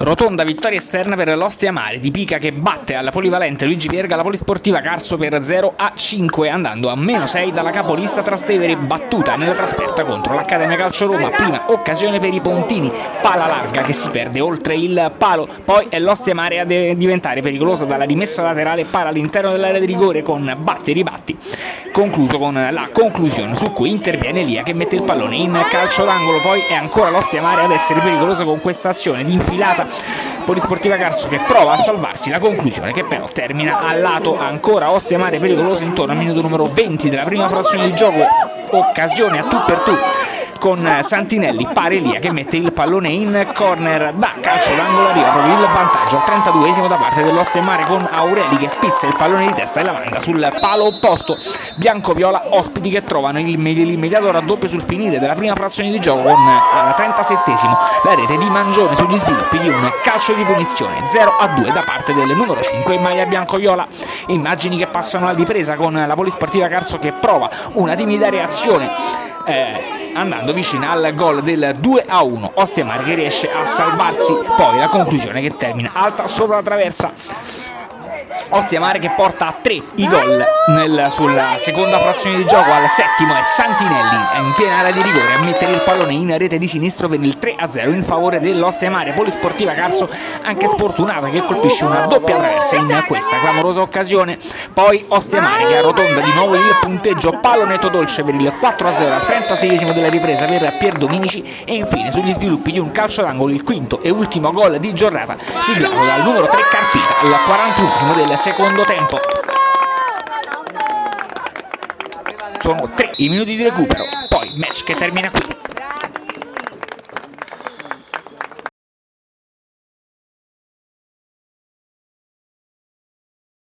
Rotonda vittoria esterna per l'Ostia Mare di Pica che batte alla polivalente Luigi Verga la Polisportiva Carso per 0-5, andando a -6 dalla capolista Trastevere, battuta nella trasferta contro l'Accademia Calcio Roma. Prima occasione per i pontini, pala larga che si perde oltre il palo, poi è l'Ostia Mare a diventare pericolosa dalla rimessa laterale, pala all'interno dell'area di rigore con batti e ribatti, concluso con la conclusione su cui interviene Elia che mette il pallone in calcio d'angolo. Poi è ancora l'Ostia Mare ad essere pericolosa con questa azione di infilata, Polisportiva Carso che prova a salvarsi, la conclusione che però termina al lato. Ancora Ostia Mare pericolosa intorno al minuto numero 20 della prima frazione di gioco, occasione a tu per tu con Santinelli, pare Elia che mette il pallone in corner, da calcio d'angolo arriva proprio il vantaggio al 32esimo da parte dell'Ostia Mare con Aureli che spizza il pallone di testa e la manda sul palo opposto. Bianco-viola ospiti che trovano l'immediato raddoppio sul finire della prima frazione di gioco con al 37esimo la rete di Mangione sugli sviluppi di un calcio di punizione. 0-2 da parte del numero 5 in maglia bianco-viola. Immagini che passano alla ripresa con la Polisportiva Carso che prova una timida reazione andando vicina al gol del 2-1. Ostia Mare che riesce a salvarsi, poi la conclusione che termina alta sopra la traversa. Ostia Mare che porta a 3 i gol sulla seconda frazione di gioco. Al settimo è Santinelli in piena area di rigore a mettere il pallone in rete di sinistro per il 3-0 in favore dell'Ostia Mare. Polisportiva Carso anche sfortunata che colpisce una doppia traversa in questa clamorosa occasione. Poi Ostia Mare che arrotonda di nuovo il punteggio, pallonetto dolce per il 4-0 al 36esimo della ripresa per Pier Dominici e infine sugli sviluppi di un calcio d'angolo il quinto e ultimo gol di giornata siglato dal numero 3 Carpita al 41esimo del secondo tempo. Sono 3 i minuti di recupero, poi match che termina qui.